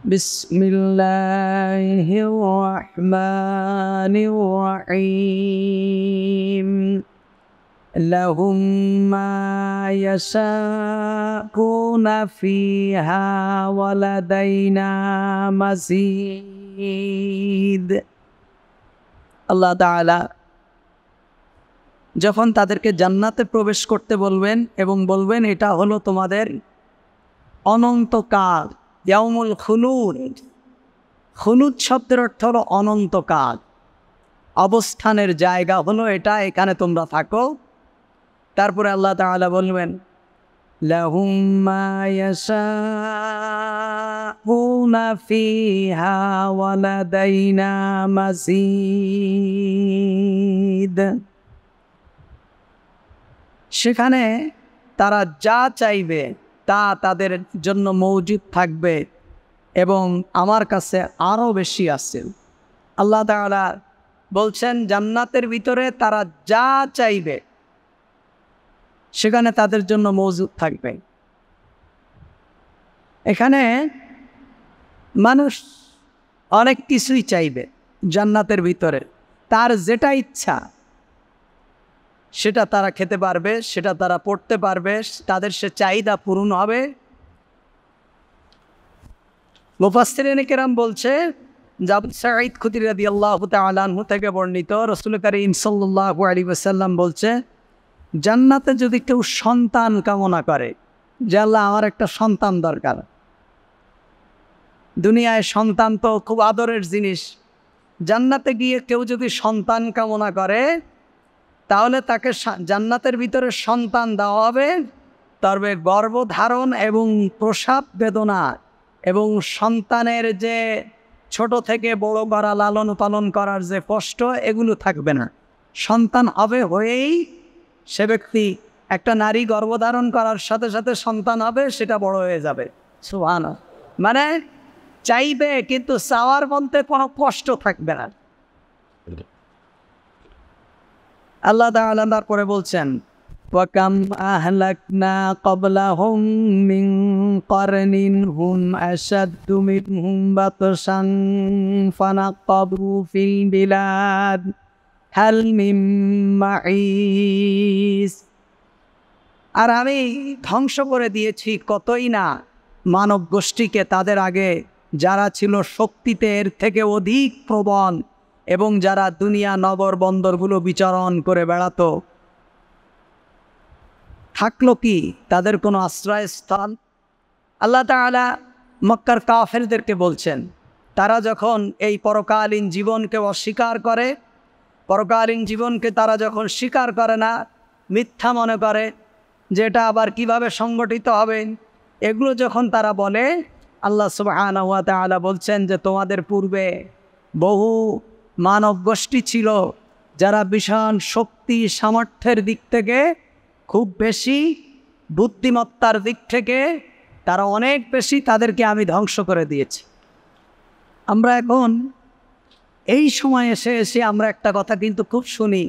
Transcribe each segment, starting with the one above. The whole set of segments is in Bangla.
বিসমিল্লাহির রহমানির রহিম। লাহুম মা ইয়াশাউনা ফিহা ওয়া লাদাইনা মাজিদ। আল্লাহ তাআলা যখন তাদেরকে জান্নাতে প্রবেশ করতে বলবেন এবং বলবেন এটা হলো তোমাদের অনন্তকাল, ইয়াউমুল খুলুদ। খুলুদ শব্দের অর্থ হলো অনন্তকাল, অবস্থানের জায়গা হলো এটা, এখানে তোমরা থাকো। তারপরে আল্লাহ তাআলা বলবেন লাহুম মা ইয়াশাউনা ফিহা ওয়া লাদাইনা মাজিদ। সেখানে তারা যা চাইবে তা তাদের জন্য মওজুদ থাকবে এবং আমার কাছে আরও বেশি আছে। আল্লাহ তাআলা বলছেন জান্নাতের ভিতরে তারা যা চাইবে সেখানে তাদের জন্য মওজুদ থাকবে। এখানে মানুষ অনেক কিছুই চাইবে জান্নাতের ভিতরে, তার যেটা ইচ্ছা সেটা তারা খেতে পারবে, সেটা তারা পড়তে পারবে, তাদের সে চাহিদা পূরণ হবে। মুফাসসিরিনে কেরাম বলছে, আবু সাঈদ খুদরি রাদিয়াল্লাহু তাআলা আনহু থেকে বর্ণিত, রাসূল কারীম সাল্লাল্লাহু আলাইহি ওয়াসাল্লাম বলছে, জান্নাতে যদি কেউ সন্তান কামনা করে যে আল্লাহ আমার একটা সন্তান দরকার, দুনিয়ায় সন্তান তো খুব আদরের জিনিস, জান্নাতে গিয়ে কেউ যদি সন্তান কামনা করে তাহলে তাকে জান্নাতের ভিতরে সন্তান দেওয়া হবে। তবে গর্ভধারণ এবং প্রসব বেদনা এবং সন্তানের যে ছোট থেকে বড় করা, লালন পালন করার যে কষ্ট, এগুলো থাকবে না। সন্তান হবে হয়েই সে ব্যক্তি, একটা নারী গর্ভধারণ করার সাথে সাথে সন্তান হবে, সেটা বড় হয়ে যাবে। সুবহানাল্লাহ। মানে চাইবে কিন্তু চাওয়ার মধ্যে কোনো কষ্ট থাকবে না। আল্লাহ তাআলা তারপরে বলছেন ওয়াকাম আহলাকনা ক্বাবলাহুম মিন কারনিন হুম আশাদ্দু মিনহুম বাতশান ফানাক্কাবু ফিল বিলাদ হাল মিন মাঈস। আর আমি ধ্বংস করে দিয়েছি কতই না মানব গোষ্ঠীকে তাদের আগে, যারা ছিল শক্তিতে এর থেকে অধিক প্রবল এবং যারা দুনিয়া নগর বন্দরগুলো বিচরণ করে বেড়াতো। থাকলো কি তাদের কোনো আশ্রয়স্থল? আল্লাহ তাআলা মক্কার কাফেরদেরকে বলছেন, তারা যখন এই পরকালীন জীবনকে অস্বীকার করে, পরকালীন জীবনকে তারা যখন স্বীকার করে না, মিথ্যা মনে করে যে এটা আবার কিভাবে সংগঠিত হবে, এগুলো যখন তারা বলে, আল্লাহ সুবহানাহু ওয়া তাআলা বলছেন যে তোমাদের পূর্বে বহু মানব গোষ্ঠী ছিল যারা বিশাল শক্তি সামর্থ্যের দিক থেকে খুব বেশি, বুদ্ধিমত্তার দিক থেকে তারা অনেক বেশি, তাদেরকে আমি ধ্বংস করে দিয়েছি। আমরা এখন এই সময় এসে আমরা একটা কথা কিন্তু খুব শুনি,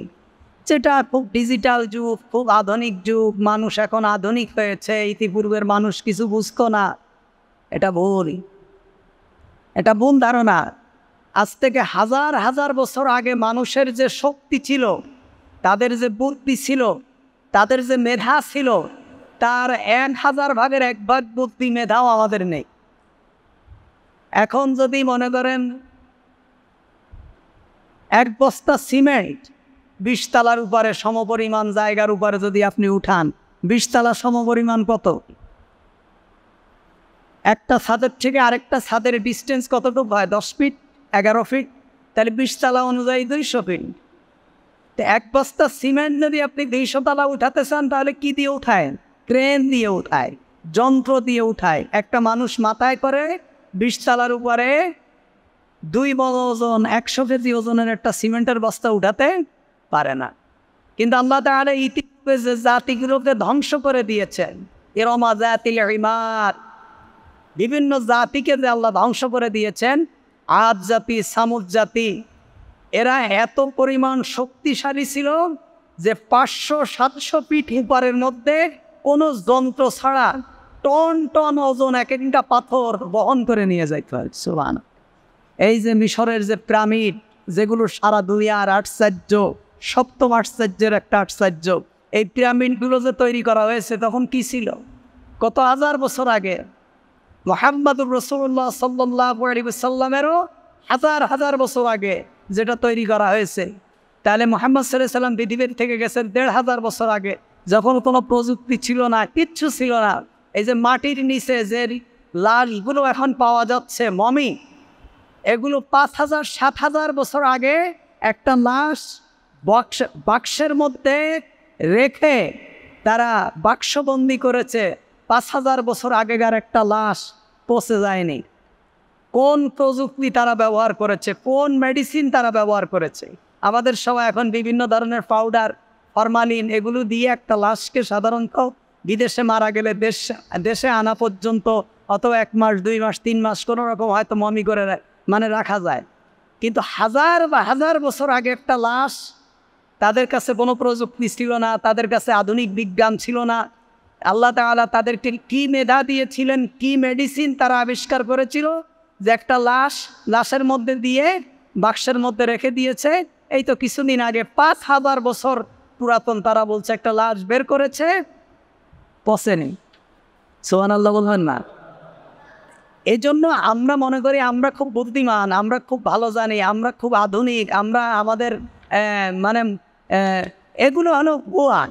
যেটা খুব ডিজিটাল যুগ, খুব আধুনিক যুগ, মানুষ এখন আধুনিক হয়েছে, ইতিপূর্বের মানুষ কিছু বুঝতো না। এটা ভুল, এটা ভুল ধারণা। আজ থেকে হাজার হাজার বছর আগে মানুষের যে শক্তি ছিল, তাদের যে বুদ্ধি ছিল, তাদের যে মেধা ছিল, তার 1000 ভাগের 1 ভাগ বুদ্ধি মেধাও আমাদের নেই। এখন যদি মনে করেন এক বস্তা সিমেন্ট 20 তলার উপরে সমপরিমাণ জায়গার উপরে যদি আপনি উঠান, 20 তলা সমপরিমাণ কত? একটা ছাদের থেকে আরেকটা ছাদের ডিস্টেন্স কতটুকু হয়? 10 ফিট, 11 ফিট, তাহলে 20 তলা অনুযায়ী 200 ফিট। তো এক বস্তা সিমেন্ট যদি আপনি 200 তলা উঠাতে চান, তাহলে কি দিয়ে উঠায়? ক্রেন দিয়ে উঠায়, যন্ত্র দিয়ে উঠায়। একটা মানুষ মাথায় করে 20 তলার উপরে 2 মণ ওজন, 100 কেজি ওজনের একটা সিমেন্টের বস্তা উঠাতে পারে না। কিন্তু আল্লাহ তাআলা ইতিপূর্বে যে জাতিগুলোকে ধ্বংস করে দিয়েছেন, ইরমা যাতিল ইমাদ, বিভিন্ন জাতিকে যে আল্লাহ ধ্বংস করে দিয়েছেন, আদ জাতি, সামুদ জাতি, এরা এত পরিমাণ শক্তিশালী ছিল যে 500-700 ফিট উপরের মধ্যে কোনো যন্ত্র ছাড়া টন টন ওজন, এক একটা পাথর বহন করে নিয়ে যাইতে হয়। সুবহানাল্লাহ। এই যে মিশরের যে পিরামিড, যেগুলো সারা দুনিয়ার আশ্চর্য, সপ্তম আশ্চর্যের একটা আশ্চর্য, এই পিরামিডগুলো যে তৈরি করা হয়েছে তখন কি ছিল? কত হাজার বছর আগে। মুহাম্মদুর রাসূলুল্লাহ সাল্লাল্লাহু আলাইহি ওয়াসাল্লামেরও হাজার হাজার বছর আগে যেটা তৈরি করা হয়েছে। তাহলে মুহাম্মদ সাল্লাল্লাহু আলাইহি ওয়াসাল্লাম পৃথিবীর থেকে গেছেন ১৫০০ বছর আগে, যখন কোনো প্রযুক্তি ছিল না, কিচ্ছু ছিল না। এই যে মাটির নিচে যে লাশগুলো এখন পাওয়া যাচ্ছে, মমি, এগুলো ৫,০০০ ৭,০০০ বছর আগে একটা লাশ বাক্সের মধ্যে রেখে তারা বাক্সবন্দি করেছে। ৫,০০০ বছর আগেকার একটা লাশ পচে যায়নি। কোন প্রযুক্তি তারা ব্যবহার করেছে, কোন মেডিসিন তারা ব্যবহার করেছে। আমাদের সবাই এখন বিভিন্ন ধরনের পাউডার, ফরমালিন, এগুলো দিয়ে একটা লাশকে সাধারণত বিদেশে মারা গেলে দেশে আনা পর্যন্ত অথবা ১ মাস ২ মাস ৩ মাস কোনো রকম হয়তো মমি করে রাখা যায়। কিন্তু হাজার বা হাজার বছর আগে একটা লাশ, তাদের কাছে কোনো প্রযুক্তি ছিল না, তাদের কাছে আধুনিক বিজ্ঞান ছিল না। আল্লাহ তাআলা তাদেরকে কী মেধা দিয়েছিলেন, কী মেডিসিন তারা আবিষ্কার করেছিল, যে একটা লাশের মধ্যে দিয়ে বাক্সের মধ্যে রেখে দিয়েছে। এই তো কিছুদিন আগে ৫,০০০ বছর পুরাতন, তারা বলছে একটা লাশ বের করেছে, পচেনি। সুবহানাল্লাহ বলবেন না? এই জন্য আমরা মনে করি আমরা খুব বুদ্ধিমান, আমরা খুব ভালো জানি, আমরা খুব আধুনিক, আমরা আমাদের এগুলো হলো ভুয়া।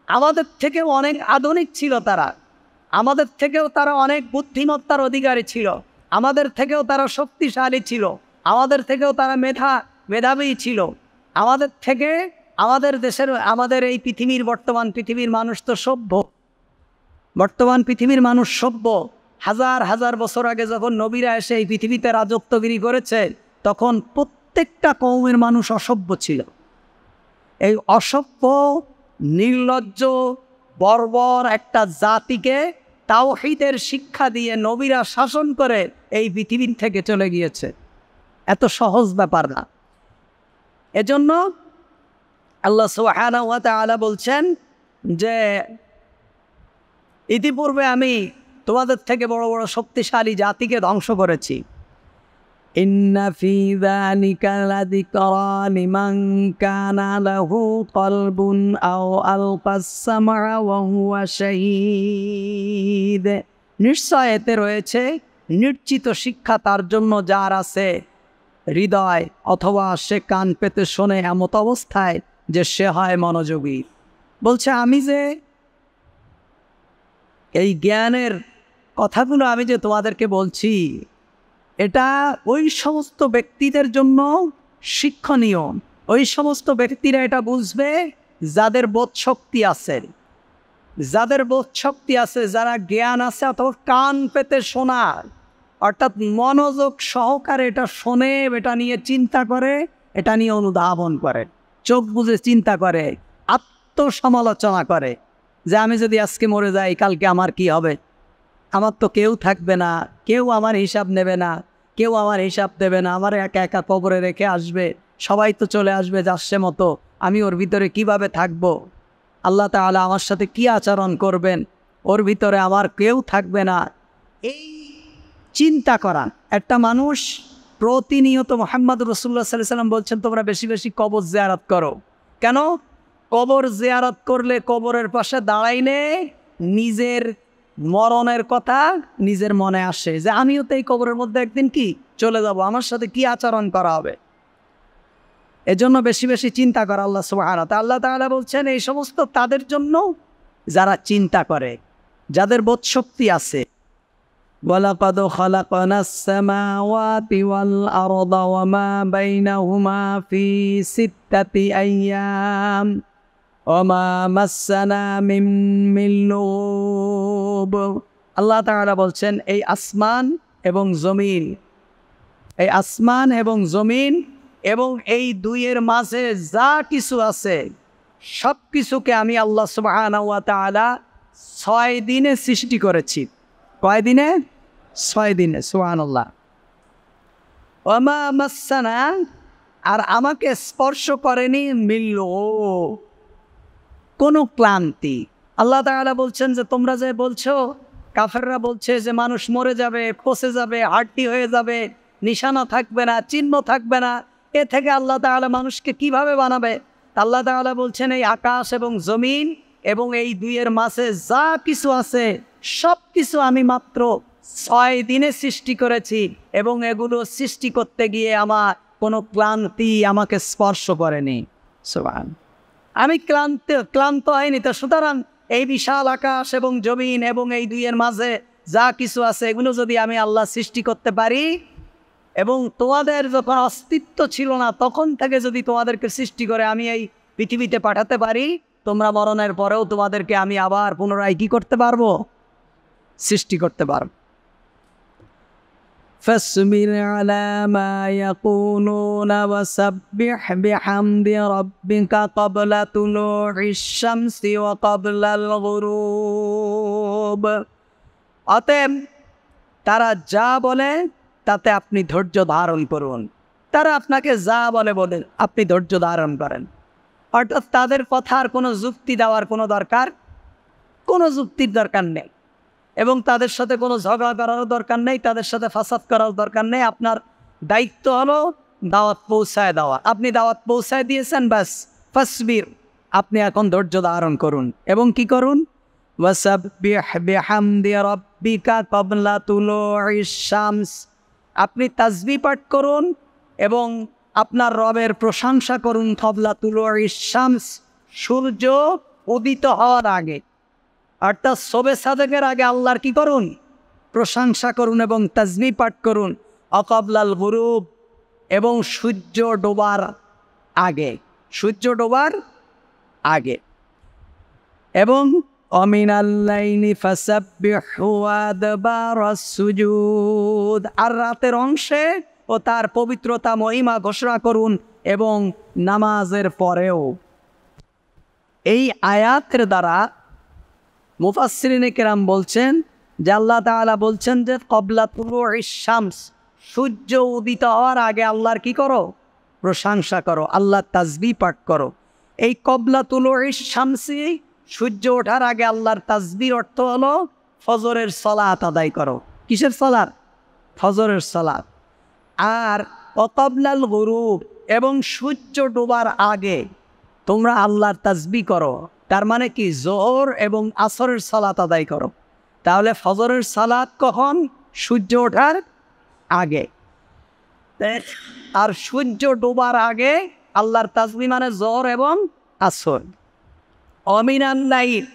আমাদের থেকেও অনেক আধুনিক ছিল তারা, আমাদের থেকেও তারা অনেক বুদ্ধিমত্তার অধিকারী ছিল, আমাদের থেকেও তারা শক্তিশালী ছিল, আমাদের থেকেও তারা মেধাবী ছিল। আমাদের থেকে আমাদের দেশের, আমাদের এই পৃথিবীর, বর্তমান পৃথিবীর মানুষ তো সভ্য। বর্তমান পৃথিবীর মানুষ সভ্য। হাজার হাজার বছর আগে যখন নবীরা এসে এই পৃথিবীতে রাজত্বগিরি করেছে, তখন প্রত্যেকটা কওমের মানুষ অসভ্য ছিল। এই অসভ্য, নির্লজ্জ, বর্বর একটা জাতিকে তাওহীদের শিক্ষা দিয়ে নবীরা শাসন করে এই পৃথিবীর থেকে চলে গিয়েছে। এত সহজ ব্যাপার না। এজন্য আল্লাহ সুবহানাহু ওয়া তাআলা বলছেন যে ইতিপূর্বে আমি তোমাদের থেকে বড় বড় শক্তিশালী জাতিকে ধ্বংস করেছি। ইন্না ফি যালিকা লাযিকরা লিমান কানা লাহু কলবুন আও আলকাস সামআ ওয়া হুয়া শাহীদ। নিশ্চয় এতে রয়েছে নিশ্চিত শিক্ষা তার জন্য যার আছে হৃদয়, অথবা সে কান পেতে শোনে এমত অবস্থায় যে সে হয় মনোযোগী। বলছে আমি যে এই জ্ঞানের কথাগুলো আমি যে তোমাদেরকে বলছি, এটা ওই সমস্ত ব্যক্তিদের জন্য শিক্ষণীয়। ওই সমস্ত ব্যক্তিরা এটা বুঝবে যাদের বোধশক্তি আছে, যাদের বোধশক্তি আছে, যারা জ্ঞান আছে, অথবা কান পেতে শোনার, অর্থাৎ মনোযোগ সহকারে এটা শোনে, এটা নিয়ে চিন্তা করে, এটা নিয়ে অনুধাবন করে, চোখ বুজে চিন্তা করে, আত্মসমালোচনা করে যে আমি যদি আজকে মরে যাই, কালকে আমার কি হবে? আমার তো কেউ থাকবে না, কেউ আমার হিসাব নেবে না, কেউ আমার হিসাব দেবে না, আমার একা একা কবরে রেখে আসবে, সবাই তো চলে আসবে যাচ্ছে মতো, আমি ওর ভিতরে কিভাবে থাকব? আল্লাহ তাআলা আমার সাথে কি আচরণ করবেন? ওর ভিতরে আমার কেউ থাকবে না। এই চিন্তা করা একটা মানুষ প্রতিনিয়ত, মুহাম্মদ রাসূলুল্লাহ সাল্লাল্লাহু আলাইহি ওয়াসাল্লাম বলছেন তোমরা বেশি বেশি কবর জিয়ারত করো। কেন? কবর জিয়ারত করলে, কবরের পাশে দাঁড়াইলে নিজের মরণের কথা নিজের মনে আসে, যে আমিও তো এই কবরের মধ্যে একদিন কি চলে যাব, আমার সাথে কি আচরণ করা হবে। এজন্য বেশি বেশি চিন্তা করা আল্লাহ সুবহানাহু ওয়া তাআলা। আল্লাহ তাআলা বলছেন এই সমস্ত তাদের জন্য যারা চিন্তা করে, যাদের বোধশক্তি আছে। ওয়ালাকাদ খালাকনাস সামাওয়াতি ওয়াল আরদা ওয়া মা বাইনাহুমা ফি সিত্তাতি আইয়াম ওয়া মা মাসসানা মিন লুব। আল্লাহ তাআলা বলছেন এই আসমান এবং জমিন, এই আসমান এবং জমিন এবং এই দুইয়ের মাঝে যা কিছু আছে সব কিছুকে আমি আল্লাহ সুবহানাহু ওয়া তাআলা 6 দিনে সৃষ্টি করেছি। কয় দিনে? 6 দিনে। সুবহানাল্লাহ। ওয়া মা মাসসানা, আর আমাকে স্পর্শ করেনি মিল্লু, কোনো ক্লান্তি। আল্লাহ তাআলা বলছেন যে তোমরা যে বলছো কাফেররা বলছে যে মানুষ মরে যাবে, পচে যাবে, হাড্ডি হয়ে যাবে, নিশানা থাকবে না, চিহ্ন থাকবে না, এ থেকে আল্লাহ তাআলা মানুষকে কিভাবে বানাবে? আল্লাহ তাআলা বলছেন এই আকাশ এবং জমিন এবং এই দুইয়ের মাঝে যা কিছু আছে সব কিছু আমি মাত্র 6 দিনে সৃষ্টি করেছি এবং এগুলো সৃষ্টি করতে গিয়ে আমার কোনো ক্লান্তি আমাকে স্পর্শ করেনি। সুবহান, আমি ক্লান্ত হয়নি। তো সুতরাং এই বিশাল আকাশ এবং জমিন এবং এই দুইয়ের মাঝে যা কিছু আছে এগুলো যদি আমি আল্লাহ সৃষ্টি করতে পারি এবং তোমাদের যখন অস্তিত্ব ছিল না তখন থেকে যদি তোমাদেরকে সৃষ্টি করে আমি এই পৃথিবীতে পাঠাতে পারি, তোমরা মরণের পরেও তোমাদেরকে আমি আবার পুনরায় কি করতে পারবো? সৃষ্টি করতে পারবো। فاصبر على ما يقولون وسبح بحمد ربك قبل طلوع الشمس وقبل الغروب। অতএব তারা যা বলে তাতে আপনি ধৈর্য ধারণ করুন। তারা আপনাকে যা বলে বলেন আপনি ধৈর্য ধারণ করেন। অর্থাৎ তাদের কথার কোনো যুক্তি দেওয়ার কোনো যুক্তির দরকার নেই এবং তাদের সাথে কোনো ঝগড়া করারও দরকার নেই, তাদের সাথে ফাসাদ করার দরকার নেই। আপনার দায়িত্ব হলো দাওয়াত পৌঁছায় দেওয়া। আপনি দাওয়াত পৌঁছায় দিয়েছেন, ব্যাস। ফাসবির, আপনি এখন ধৈর্য ধারণ করুন এবং কি করুন? ওয়াসাব্বিহ বিহামদি রাব্বিকা ক্বাবলা তুলুইশ শামস, আপনি তাসবিহ পাঠ করুন এবং আপনার রবের প্রশংসা করুন ক্বাবলা তুলুইশ শামস, সূর্য উদিত হওয়ার আগে। অর্থাৎ শবে সাদেকের আগে আল্লাহর কি করুন? প্রশংসা করুন এবং তাসবিহ পাঠ করুন। অকবলাল গুরুব, এবং সূর্য ডোবার আগে, সূর্য ডোবার আগে। এবং অমিনাল লাইলি ফাসাব্বিহু আদবারাস সুজুদ, আর রাতের অংশে ও তার পবিত্রতা মহিমা ঘোষণা করুন এবং নামাজের পরেও। এই আয়াতের দ্বারা মুফাসসিরিনে কেরাম বলছেন যে আল্লাহ তাআলা বলছেন যে ক্বাবলা তুলুইশ শামস, সূর্য উদিত হওয়ার আগে আল্লাহর কি করো? প্রশংসা করো, আল্লাহর তাসবিহ পাঠ করো। এই ক্বাবলা তুলুইশ শামসি, সূর্য ওঠার আগে আল্লাহর তাসবিহর অর্থ হলো ফজরের সালাত আদায় করো। কিসের সালাত? ফজরের সালাত। আর ক্বাবলাল গুরুব, এবং সূর্য ডোবার আগে তোমরা আল্লাহর তাসবিহ করো। তার মানে কি? জোহর এবং আসরের সালাত আদায় করো। তাহলে ফজরের সালাত কখন? সূর্য ওঠার আগে। আর সূর্য ডোবার আগে আল্লাহর তাসবিহ মানে জোহর এবং আসর। অমিনান লাইল,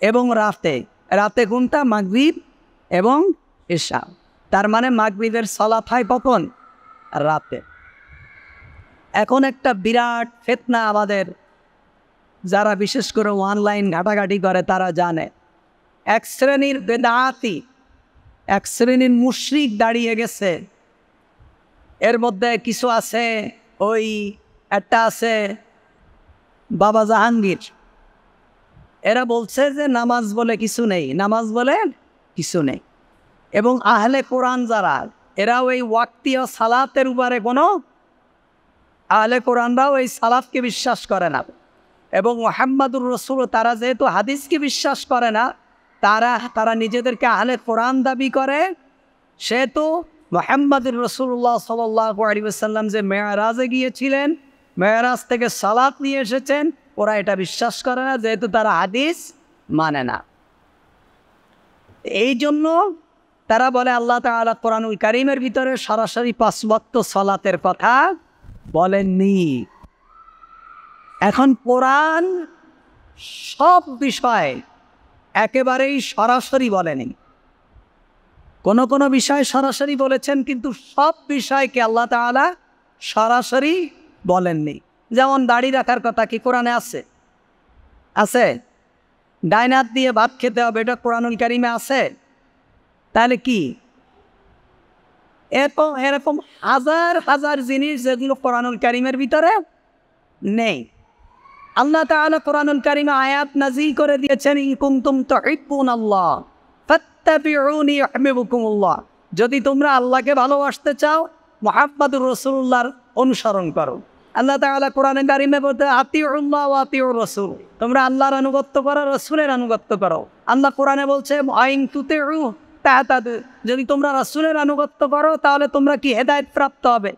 এবং রাতে, রাতে কোনটা? মাগরিব এবং ইশা। তার মানে মাগরিবের সালাত হয় কখন? রাতে। এখন একটা বিরাট ফিতনা আমাদের যারা বিশেষ করে অনলাইন ঘাটাঘাটি করে তারা জানে, এক শ্রেণীর বেদাতি, এক শ্রেণীর মুশরিক দাঁড়িয়ে গেছে। এর মধ্যে কিছু আছে, ওই একটা আছে বাবা জাহাঙ্গীর, এরা বলছে যে নামাজ বলে কিছু নেই, নামাজ বলে কিছু নেই। এবং আহলে কোরআন যারা, এরা ওই ওয়াক্তীয় সালাতের উপরে কোনো, আহলে কোরআনরাও এই সালাতকে বিশ্বাস করে না। এবং মুহাম্মাদুর রাসূল, তারা যেহেতু হাদিসকে বিশ্বাস করে না, তারা নিজেদেরকে আহলে কোরআন দাবি করে। সেহেতু মুহাম্মাদুর রাসূলুল্লাহ সাল্লাল্লাহু আলাইহি ওয়াসাল্লাম যে মেরাজে গিয়েছিলেন, মেরাজ থেকে সালাত নিয়ে এসেছেন, ওরা এটা বিশ্বাস করে না, যেহেতু তারা হাদিস মানে না। এই জন্য তারা বলে আল্লাহ তাআলা কোরআনুল কারীমের ভিতরে সরাসরি 5 ওয়াক্ত সালাতের কথা বলেননি। এখন কোরআন সব বিষয় একেবারেই সরাসরি বলেনি, কোনো কোনো বিষয় সরাসরি বলেছেন, কিন্তু সব বিষয়কে আল্লাহ তাআলা সরাসরি বলেননি। যেমন দাড়ি রাখার কথা কি কোরআনে আছে? আছে? ডাইন হাত দিয়ে ভাত খেতে হবে, এটা কোরআনুল কারীমে আছে? তাহলে কি? এরকম হাজার হাজার জিনিস যেগুলো কোরআনুল কারীমের ভিতরে নেই। আল্লাহ তাআলা কোরআনুল কারীমে আয়াত নাযিল করে দিয়েছেন, ইন কুনতুম তুহিব্বুনাল্লাহ ফাত্তাবিউনি ইউহিব্বুকুমুল্লাহ, যদি তোমরা আল্লাহকে ভালোবাসতে চাও মুহাম্মাদুর রাসূলুল্লাহর অনুসরণ করো। আল্লাহ তাআলা কোরআনে কারিমে বলতে আতিউল্লাহ ওয়া আতিউর রাসূল, তোমরা আল্লাহর আনুগত্য করো, রাসূলের আনুগত্য করো। আল্লাহ কোরআনে বলছে আইন তুতিউ তাহতাদু, যদি তোমরা রাসূলের আনুগত্য করো তাহলে তোমরা কি হেদায়েত প্রাপ্ত হবে।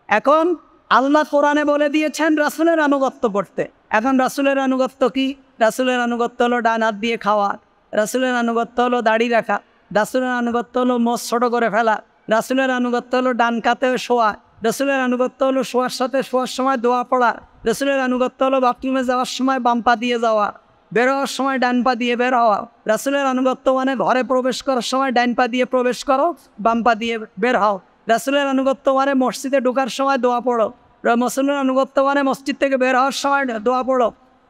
এখন আল্লাহ কোরআনে বলে দিয়েছেন রাসূলের আনুগত্য করতে। এখন রাসূলের আনুগত্য কি? রাসূলের আনুগত্য হলো ডান হাত দিয়ে খাওয়া, রাসূলের আনুগত্য হলো দাড়ি রাখা, রাসূলের আনুগত্য হলো মোষ ছোট করে ফেলা, রাসূলের আনুগত্য হলো ডান কাতে শোয়া, রাসূলের আনুগত্য হলো শোয়ার সাথে শোয়ার সময় দোয়া পড়া, রাসূলের আনুগত্য হলো বাথরুমে যাওয়ার সময় বাম পা দিয়ে যাওয়া, বের হওয়ার সময় ডান পা দিয়ে বের হওয়া। রাসূলের আনুগত্য মানে ঘরে প্রবেশ করার সময় ডান পা দিয়ে প্রবেশ করো, বাম পা দিয়ে বের হও। রাসূলের আনুগত্য মানে মসজিদে ঢোকার সময় দোয়া পড়ো, রাসূলের আনুগত্য মানে মসজিদ থেকে বের হওয়ার সময় দোয়া পড়ো।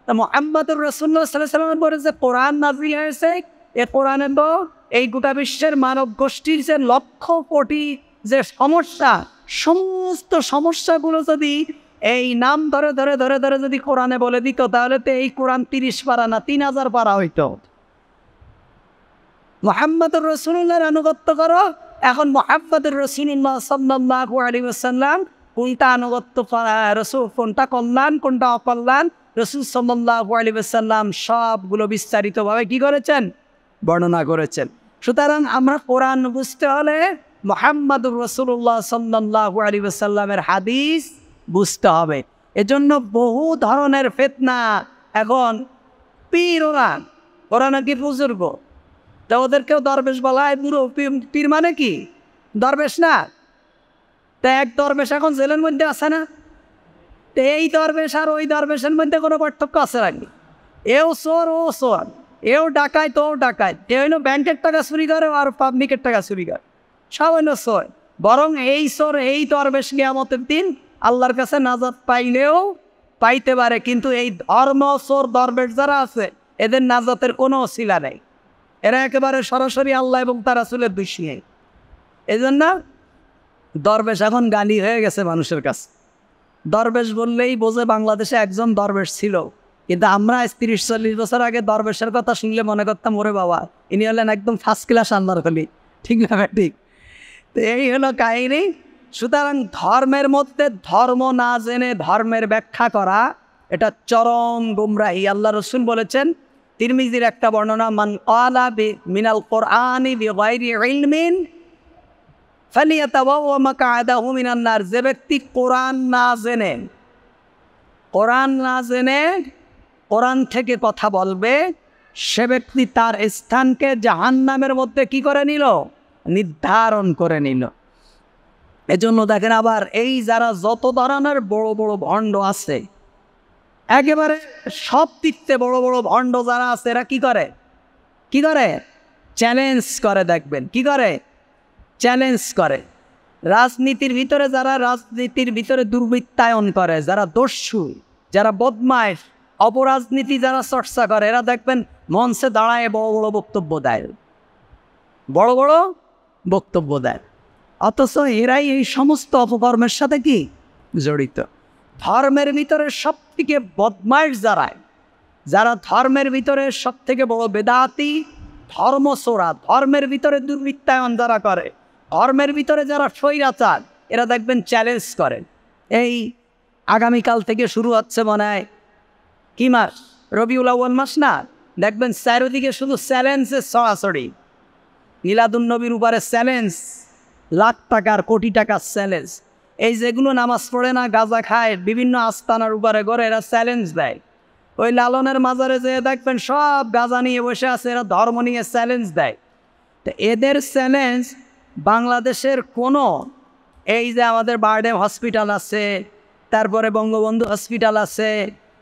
মুহাম্মদুর রাসূলুল্লাহ সাল্লাল্লাহু আলাইহি ওয়াসাল্লামের উপরে যে কোরআন নাযিল হয়েছে, এ কোরআনে তো এই গোটা বিশ্বের মানব গোষ্ঠীর যে লক্ষ কোটি যে সমস্যা, সমস্ত সমস্যাগুলো যদি এই নাম ধরে ধরে ধরে ধরে যদি কোরআনে বলে দিত, তাহলে তো এই কোরআন 30 পারা না 3000 পারা হইতো। মুহাম্মদুর রাসূলুল্লাহর আনুগত্য করো। এখন মুহাম্মদুর রাসূলুল্লাহ সাল্লাল্লাহু আলাইহি ওয়াসাল্লাম কোনটা আনুগত্য করা, রাসূল কোনটা কল্যাণ কোনটা অকল্যাণ, রাসূল সাল্লাল্লাহু আলাইহি ওয়াসাল্লাম সবগুলো বিস্তারিতভাবে কি করেছেন? বর্ণনা করেছেন। সুতরাং আমরা কোরআন বুঝতে হলে মুহাম্মদুর রাসূলুল্লাহ সাল্লাল্লাহু আলাইহি ওয়াসাল্লামের হাদিস বুঝতে হবে। এজন্য বহু ধরনের ফিতনা। এখন পীর ওরা নাকি বুজুর্গ, তা ওদেরকেও দরবেশ বলা হয়। পুরো পীর মানে কি? দরবেশ না? তা এক দরবেশ এখন জেলের মধ্যে আছে না? তো এই দরবেশ আর ওই দরবেশের মধ্যে কোনো পার্থক্য আছে নাকি? এও চোর ও চোর, এও ডাকায় তো ডাকায়, এ হইলো ব্যাংকের টাকা চুরি করে আর পাবলিকের টাকা চুরি করে, সব হইলো চোর। বরং এই চোর এই দরবেশ কিয়ামতের দিন আল্লাহর কাছে নাজাত পাইলেও পাইতে পারে, কিন্তু এই ধর্ম চোর দরবেশ যারা আছে এদের নাজাতের কোনো অছিলা নেই। এরা একেবারে সরাসরি আল্লাহ এবং তার রাসূলের দুশমন। এই জন্য দরবেশ এখন গালি হয়ে গেছে মানুষের কাছে। দরবেশ বললেই বোঝে বাংলাদেশে একজন দরবেশ ছিল, কিন্তু আমরা 30-40 বছর আগে দরবেশের কথা শুনলে মনে করতাম ওরে বাবা ইনি হলেন একদম ফার্স্ট ক্লাস আল্লাহর ওলি। ঠিক না? ঠিক। তো এই হলো কাহিনী। সুতরাং ধর্মের মধ্যে ধর্ম না জেনে ধর্মের ব্যাখ্যা করা এটা চরম গুমরাহি। আল্লাহ রাসূল বলেছেন, তিরমিজির একটা বর্ণনা, মান ক্বালা মিনাল কোরআনি বিগাইরি ইলমিন ফালিয়াতাবাওয়া মাকআদাহু মিনান নার। যে ব্যক্তি কোরআন না জেনে কোরআন থেকে কথা বলবে, সে ব্যক্তি তার স্থানকে জাহান্নামের মধ্যে কি করে নিল? নির্ধারণ করে নিল। এজন্য দেখেন আবার এই যারা যত ধরনের বড় বড় ভণ্ড আছে, একেবারে সব দিকতে বড় বড় ভণ্ড যারা আছে, এরা কি করে? চ্যালেঞ্জ করে। দেখবেন কি করে? চ্যালেঞ্জ করে। রাজনীতির ভিতরে দুর্বৃত্তায়ন করে, যারা দস্যু, যারা বদমাইশ, অপরাজনীতি যারা চর্চা করে, এরা দেখবেন মঞ্চে দাঁড়ায় বড় বড় বক্তব্য দেয়। অথচ এরাই এই সমস্ত অপকর্মের সাথে কি জড়িত। ধর্মের ভিতরে সব থেকে বদমাইশ যারা ধর্মের ভিতরে সব থেকে বড় বেদাতি, ধর্মচোরা, ধর্মের ভিতরে দুর্বৃত্তায়ন যারা করে, ধর্মের ভিতরে যারা স্বৈরাচার, এরা দেখবেন চ্যালেঞ্জ করে। এই আগামীকাল থেকে শুরু হচ্ছে মনে হয় কি মাস? রবিউল আউয়াল মাস না? দেখবেন চারিদিকে শুধু চ্যালেঞ্জের ছড়াছড়ি। মিলাদুন্নবীর উপরে চ্যালেঞ্জ, লাখ টাকার কোটি টাকার চ্যালেঞ্জ। এই যেগুলো নামাজ পড়ে না, গাঁজা খায়, বিভিন্ন আস্তানার উপরে গড়ে এরা চ্যালেঞ্জ দেয়। ওই লালনের মাজারে যেয়ে দেখবেন সব গাঁজা নিয়ে বসে আছে, এরা ধর্ম নিয়ে চ্যালেঞ্জ দেয়। তো এদের চ্যালেঞ্জ বাংলাদেশের কোনো, এই যে আমাদের বারডেম হসপিটাল আছে, তারপরে বঙ্গবন্ধু হসপিটাল আছে,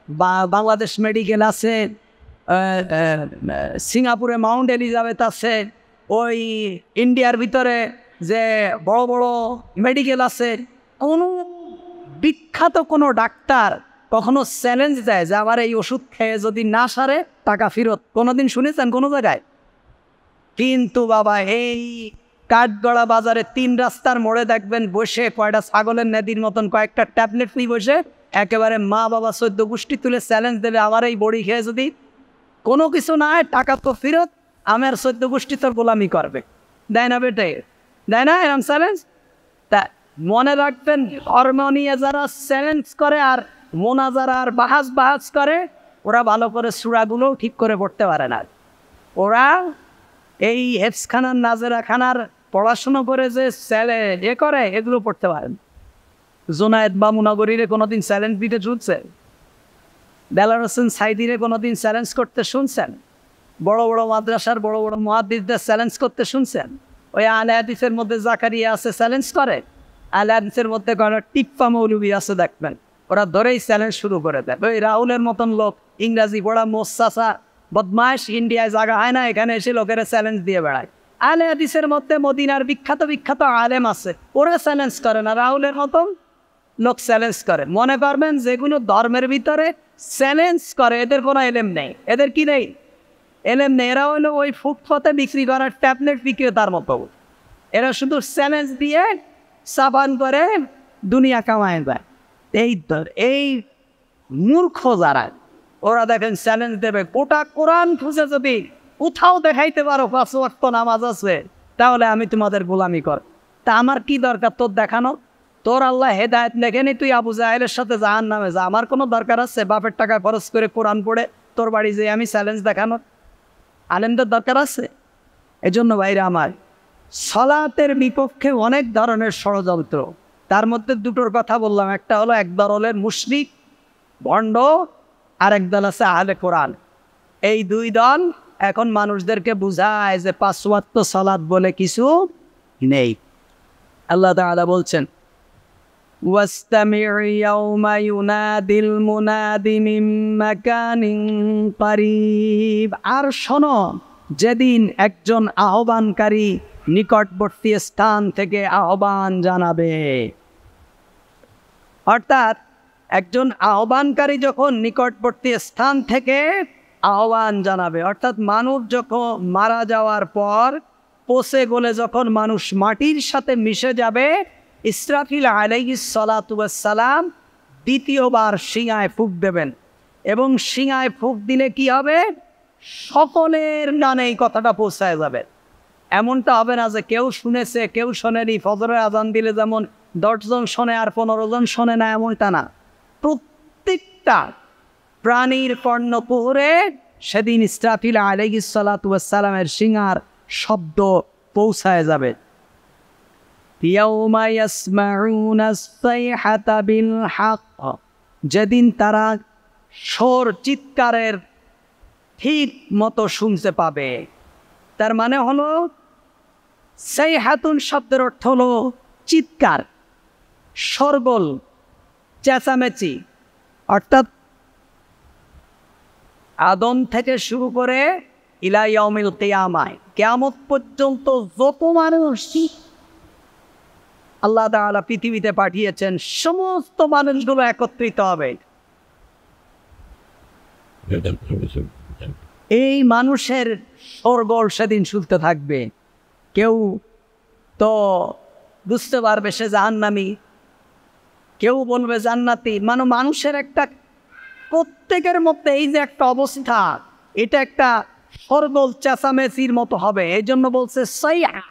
বা বাংলাদেশ মেডিকেল আছে, সিঙ্গাপুরে মাউন্ট এলিজাবেথ আছে, ওই ইন্ডিয়ার ভিতরে যে বড় বড় মেডিকেল আছে, কোনো বিখ্যাত কোনো ডাক্তার কখনো চ্যালেঞ্জ দেয় যে আমার এই ওষুধ খেয়ে যদি না সারে টাকা ফেরত? কোনোদিন শুনেছেন কোনো জায়গায়? কিন্তু বাবা এই কাঠগড়া বাজারে 3 রাস্তার মোড়ে দেখবেন বসে কয়টা ছাগলের নেদির মতন কয়েকটা ট্যাবলেট নিয়ে বসে একেবারে মা বাবা 14 গোষ্ঠী তুলে চ্যালেঞ্জ দেবে, আমার এই বড়ি খেয়ে যদি কোনো কিছু না হয় টাকা তো ফেরত, আমার 14 গোষ্ঠী তোর গোলামি করবে। দেয় না বেটে? দেয় না এরম চ্যালেঞ্জ? তা মনে রাখবেন, ধর্ম নিয়ে যারা চ্যালেঞ্জ করে আর মোনাজারা আর বাহাজ করে, ওরা ভালো করে সূরাগুলোও ঠিক করে পড়তে পারে না। ওরা এই হেফসখানার নাজেরা খানার পড়াশুনো করে যে করে, এগুলো পড়তে পারেন। জোনায়েদ বা মুনাগরীরে কোনোদিন চ্যালেঞ্জ দিতে শুনছেন? দেলার হোসেন সাইদিরে কোনোদিন চ্যালেঞ্জ করতে শুনছেন? বড় বড় মাদ্রাসার বড় বড় মুহাদ্দিসদের চ্যালেঞ্জ করতে শুনছেন? ওই আহলে হাদিসের মধ্যে জাকারিয়া আছে, চ্যালেঞ্জ করে। আহলে হাদিসের মধ্যে কোনো টিপ্পা মৌলবী আছে, দেখবেন ওরা ধরেই চ্যালেঞ্জ শুরু করে দেয়। ওই রাহুলের মতন লোক, ইংরাজি পড়া মোসাসা বদমাশ, ইন্ডিয়ায় জায়গা হয় না, এখানে এসে লোকের চ্যালেঞ্জ দিয়ে বেড়ায়। আহলে হাদিসের মধ্যে মদিনার বিখ্যাত বিখ্যাত আলেম আছে, ওরা চ্যালেঞ্জ করে না। রাহুলের মতন লোক চ্যালেঞ্জ করে। মনে করবেন যেগুলো ধর্মের ভিতরে চ্যালেঞ্জ করে, এদের কোনো এলেম নেই। এদের কি নেই? এলেম নেই। এরা হলো ওই ফুটপাতে বিক্রি করার ট্যাবলেট বিক্রেতার মতো। এরা শুধু চ্যালেঞ্জ দিয়ে সাবান করে দুনিয়া কামায় দেয়। এই মূর্খ যারা, ওরা দেখেন চ্যালেঞ্জ দেবে। গোটা কোরআন খুঁজে যদি কোথাও দেখাইতে পারো 5 ওয়াক্ত নামাজ আছে, তাহলে আমি তোমাদের গোলামি কর। তা আমার কি দরকার তোর দেখানো? তোর আল্লাহ হেদায়েত লেখেনি, তুই আবু জাহেলের সাথে জাহান্নামে যা। আমার কোনো দরকার আছে বাপের টাকা খরচ করে কোরআন পড়ে তোর বাড়ি যেয়ে আমি চ্যালেঞ্জ দেখানোর? আলেমদের দরকার আছে? এজন্য ভাইরা আমার, সালাতের বিপক্ষে অনেক ধরনের ষড়যন্ত্র। তার মধ্যে দুটোর কথা বললাম। একটা হলো এক দলের মুশরিক ভণ্ড, আর এক দল আছে আহলে কোরআন। এই দুই দল এখন মানুষদেরকে বুঝায় যে 5 ওয়াক্ত সালাত বলে কিছু নেই। আল্লাহ তাআলা বলছেন, ওয়াস্তামি'u ইয়াওমা ইউনাদিল মুনাদি মিন মাকানিন কারীব। আর শোনো, যেদিন একজন আহ্বানকারী নিকটবর্তী স্থান থেকে আহ্বান জানাবে। অর্থাৎ একজন আহ্বানকারী যখন নিকটবর্তী স্থান থেকে আহ্বান জানাবে, অর্থাৎ মানুষ যখন মারা যাওয়ার পর পচে গলে যখন মানুষ মাটির সাথে মিশে যাবে, ইসরাফিল আলাইহিস সালাতু ওয়াস সালাম দ্বিতীয়বার শিঙায় ফুঁক দেবেন। এবং শিঙায় ফুঁক দিলে কি হবে? সকলের কানে এই কথাটা পৌঁছায় যাবে। এমনটা হবে না যে কেউ শুনেছে কেউ শোনেনি। ফজরের আজান দিলে যেমন 10 জন শোনে আর 15 জন শোনে না, এমনটা না। প্রত্যেকটা প্রাণীর কর্ণকুহরে সেদিন ইসরাফিল আলাইহিস সালাতু ওয়াস সালামের শিঙার শব্দ পৌঁছায় যাবে। ইয়াউমা ইয়াসমাউনাস সাইহাতা বিল হক, যেদিন তারা সোর চিৎকারের ঠিক মতো শুনতে পাবে। তার মানে হলো সাইহাতুন শব্দের অর্থ হলো চিৎকার, শোরগোল, চেঁচামেচি। অর্থাৎ আদম থেকে শুরু করে ইলা ইয়াউমিল কিয়ামাহ, কিয়ামত পর্যন্ত যত মানুষ আল্লাহ তাআলা পৃথিবীতে পাঠিয়েছেন, সমস্ত মানুষগুলো একত্রিত হবে। এই মানুষের শোরগোল সেদিন শুনতে থাকবে। কেউ তো বুঝতে পারবে সে জাহান্নামী, কেউ বলবে জান্নাতি। মানে মানুষের একটা, প্রত্যেকের মধ্যে এই যে একটা অবস্থা, এটা একটা শোরগোল চেঁচামেচির মতো হবে। এই জন্য বলছে সাইহা।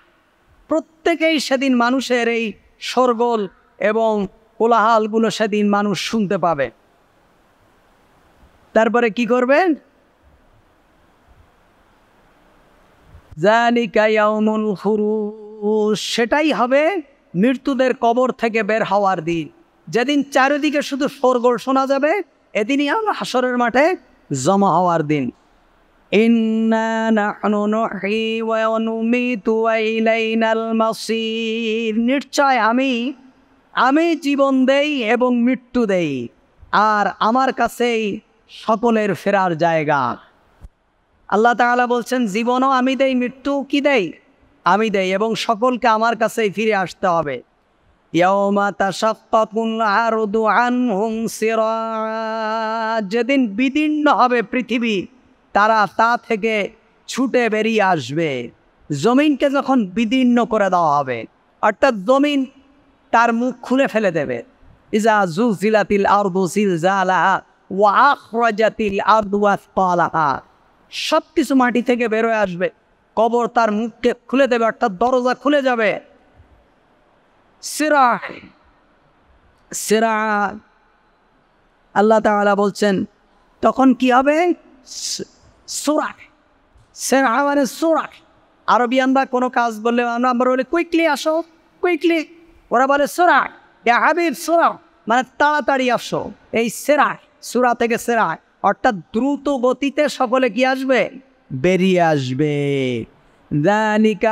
প্রত্যেকেই সেদিন মানুষের এই শোরগোল এবং কোলাহলগুলো সেদিন মানুষ শুনতে পাবে। তারপরে কি করবেন? যালিকা ইয়াউমুল খুরুজ, সেটাই হবে মৃত্যুদের কবর থেকে বের হওয়ার দিন। যেদিন চারিদিকে শুধু শোরগোল শোনা যাবে, এদিনই আমরা হাসরের মাঠে জমা হওয়ার দিন। ইন্না নাহনু নুহয়ি ওয়া নুমীতু ওয়া ইলাইনাল মাসীর, নিশ্চয় আমি জীবন দেই এবং মৃত্যু দেই, আর আমার কাছেই সকলের ফেরার জায়গা। আল্লাহ তাআলা বলছেন জীবনও আমি দেই, মৃত্যু কি দেই? আমি দেই, এবং সকলকে আমার কাছেই ফিরে আসতে হবে। ইয়াউমা তাশাক্কাকুল আরদু আনহুম সিরাজ, যেদিন বিদীর্ণ হবে পৃথিবী, তারা তা থেকে ছুটে বেরিয়ে আসবে। জমিনকে যখন বিদীর্ণ করে দেওয়া হবে, অর্থাৎ জমিন তার মুখ খুলে ফেলে দেবে। ইজা জুলজিলাতিল আরদু জিলজালাহা ওয়া আখরাজাতিল আরদু আসকালাহা, সব কিছু মাটি থেকে বেরোয় আসবে। কবর তার মুখকে খুলে দেবে, অর্থাৎ দরজা খুলে যাবে। সিরা সিরা আল্লাহ তাআলা বলছেন তখন কি হবে? সুরা। সিরা মানে সুরা। আরবিয়ানরা কোনো কাজ বললে আমরা বলি কুইকলি আসো, কুইকলি। ওরা বলে সুরা, ইয়া হাবিব সুরা, মানে তাড়াতাড়ি আসো। এই সিরা, সুরা থেকে সিরা, অর্থাৎ দ্রুত গতিতে সকলে কি আসবে? বেরিয়ে আসবে। যালিকা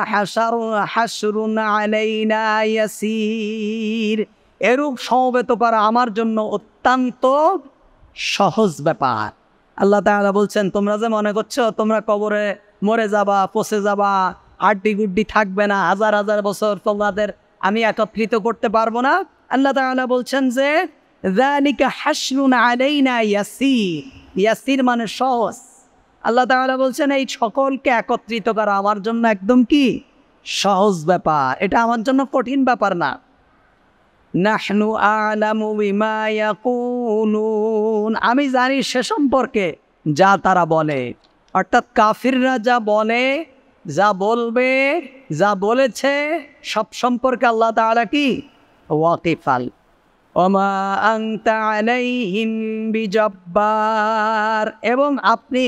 হাশরুন আলাইনা ইয়াসির, এরূপ সমবেত করা আমার জন্য অত্যন্ত সহজ ব্যাপার। আল্লাহ তাআলা বলছেন তোমরা যে মনে করছো তোমরা কবরে মরে যাবা, পচে যাবা, আড্ডি গুড্ডি থাকবে না, হাজার হাজার বছর তোমাদের আমি একত্রিত করতে পারবো না। আল্লাহ তাআলা বলছেন যে যালিকা হাশরুন আলাইনা ইয়াসির, ইয়াসির মানে সহজ। আল্লাহ তাআলা বলছেন এই সকলকে একত্রিত করা আমার জন্য একদম কি সহজ ব্যাপার, এটা আমার জন্য কঠিন ব্যাপার না। নাহনু আ'লামু বিমা ইয়াকুলুন, আমি জানি সে সম্পর্কে যা তারা বলে। অর্থাৎ কাফিররা যা বলে, যা বলবে, যা বলেছে সব সম্পর্কে আল্লাহ তাআলা কি ওয়াকিফাল। ওমা আনতা আলাইহিম বিজব্বার, এবং আপনি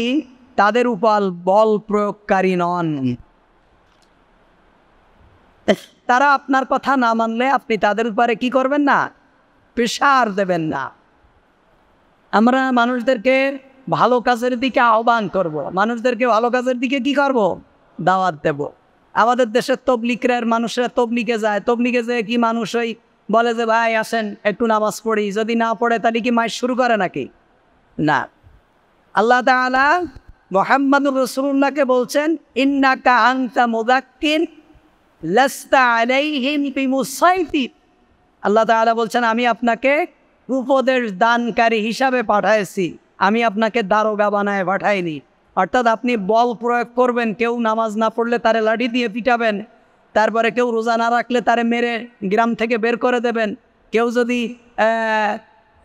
তাদের উপর বল প্রয়োগকারী নন। তারা আপনার কথা না মানলে আপনি তাদের উপরে কি করবেন না? প্রেশার দেবেন না। আমরা মানুষদেরকে ভালো কাজের দিকে আহ্বান করব, মানুষদেরকে ভালো কাজের দিকে কি করব? দাওয়াত দেব। আমাদের দেশের তবলিগের মানুষরা তবলিগে যায়, তবলিগে যেয়ে কি মানুষ ওই বলে যে ভাই আসেন একটু নামাজ পড়ি, যদি না পড়ে তাহলে কি মাইশ শুরু করে নাকি? না। আল্লাহ তাআলা মুহাম্মদুর রাসূলুল্লাহকে বলছেন ইন্নাকা আনতা মুযাক্কির লাস্তা আলাইহিম বিমুসাইতির। আল্লাহ তাআলা বলছেন আমি আপনাকে উপদেশ দানকারী হিসাবে পাঠাইছি, আমি আপনাকে দারোগা বানায় পাঠাইনি। অর্থাৎ আপনি বল প্রয়োগ করবেন, কেউ নামাজ না পড়লে তারে লাঠি দিয়ে পিটাবেন, তারপরে কেউ রোজা না রাখলে তারে মেরে গ্রাম থেকে বের করে দেবেন, কেউ যদি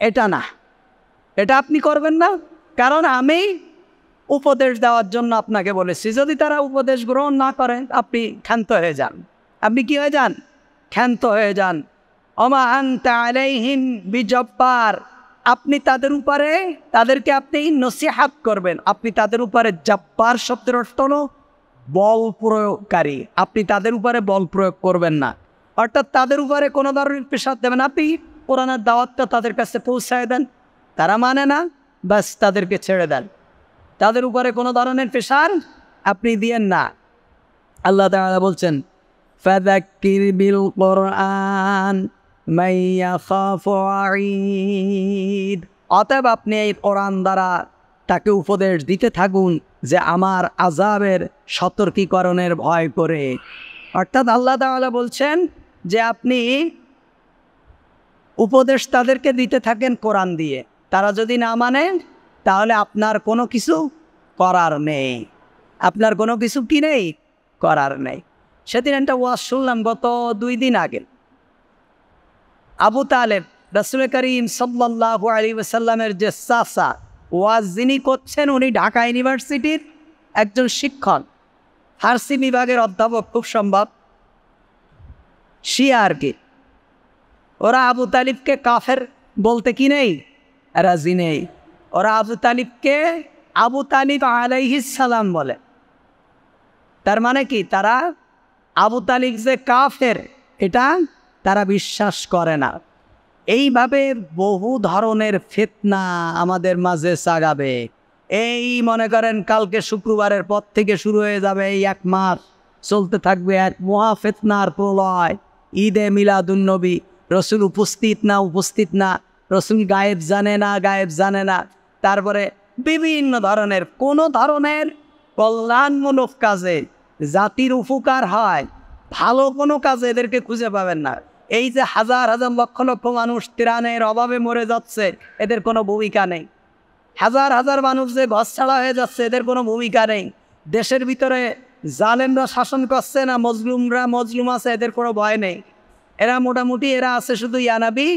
এটা না, এটা আপনি করবেন না, কারণ আমি উপদেশ দেওয়ার জন্য আপনাকে বলেছি। যদি তারা উপদেশ গ্রহণ না করেন আপনি ক্ষান্ত হয়ে যান। আপনি কি হয়ে যান? ক্ষান্ত হয়ে যান। ওমা আনতা আলাইহিম বিজব্বার, আপনি তাদের উপরে, তাদেরকে আপনি নসিহাত করবেন। আপনি তাদের উপরে, জব্বার শব্দের অর্থ হলো বল প্রয়োগকারী, আপনি তাদের উপরে বল প্রয়োগ করবেন না। অর্থাৎ তাদের উপরে কোনো ধরনের প্রেশার দেবেন। আপনি কোরআনের দাওয়াতটা তাদের কাছে পৌঁছায় দেন, তারা মানে না, ব্যাস তাদেরকে ছেড়ে দেন। তাদের উপরে কোনো ধরনের প্রেশার আপনি দিয়েন না। আল্লাহ তাআলা বলছেন ফাযাক্কির বিল কুরআন মান ইয়াখাফু ওয়াঈদ, অতএব আপনি এই কোরআন দ্বারা তাকে উপদেশ দিতে থাকুন যে আমার আযাবের সতর্কীকরণের ভয় করে। অর্থাৎ আল্লাহ তাআলা বলছেন যে আপনি উপদেশ তাদেরকে দিতে থাকেন কোরআন দিয়ে, তারা যদি না মানে তাহলে আপনার কোনো কিছু করার নেই, আপনার কোনো কিছু কি নেই, করার নেই। সেদিন একটা ওয়াজ শুনলাম গত 2 দিন আগে। আবু তালেব রাসূল করিম সাল্লাল্লাহু আলাইহি ওয়াসাল্লামের যে চাচা, ওয়াজ যিনি করছেন উনি ঢাকা ইউনিভার্সিটির একজন শিক্ষক, ফার্সি বিভাগের অধ্যাপক খুব সম্ভব, শিয়া আর কি। ওরা আবু তালিবকে কাফের বলতে কি নেই, রাজি নেই। ওরা আবু তালিবকে আবু তালিব আলাইহিস সালাম বলে। তার মানে কি, তারা আবু তালিব যে কাফের এটা তারা বিশ্বাস করে না। এইভাবে বহু ধরনের ফিতনা আমাদের মাঝে জাগাবে। এই মনে করেন কালকে শুক্রবারের পর থেকে শুরু হয়ে যাবে, এই 1 মাস চলতে থাকবে এক মহা ফিতনার প্রলয়। ঈদে মিলাদুন্নবী, রসুল উপস্থিত না উপস্থিত না, রসুল গায়েব জানে না গায়েব জানে না, তারপরে বিভিন্ন ধরনের কোনো ধরনের কল্যাণমূলক কাজে, জাতির উপকার হয় ভালো কোনো কাজে এদেরকে খুঁজে পাবেন না। এই যে হাজার হাজার লক্ষ লক্ষ মানুষ ত্রাণের অভাবে মরে যাচ্ছে, এদের কোনো ভূমিকা নেই। হাজার হাজার মানুষ যে ঘর ছাড়া হয়ে যাচ্ছে, এদের কোনো ভূমিকা নেই। দেশের ভিতরে জালেমরা শাসন করছে না, মজলুমরা মজলুম আছে, এদের কোনো ভয় নেই। এরা মোটামুটি এরা আছে শুধু ইয়ানাবি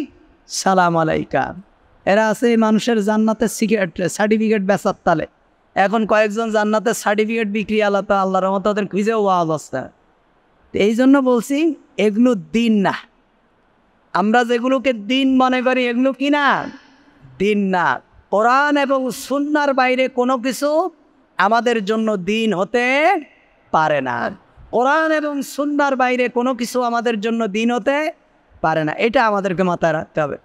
সালাম আলাইকা, এরা আছে মানুষের জান্নাতের সার্টিফিকেট বেচার তালে। এখন কয়েকজন জান্নাতের সার্টিফিকেট বিক্রি আলাদা, আল্লাহর রহমতে ওদের খুঁজেও অবস্থা। এই জন্য বলছি এগুলো দিন না, আমরা যেগুলোকে দিন মনে করি এগুলো কি না? দিন না। কোরআন এবং সুন্নাহর বাইরে কোনো কিছু আমাদের জন্য দিন হতে পারে না। কোরআন এবং সুন্নাহর বাইরে কোনো কিছু আমাদের জন্য দিন হতে পারে না। এটা আমাদেরকে মাথায় রাখতে হবে।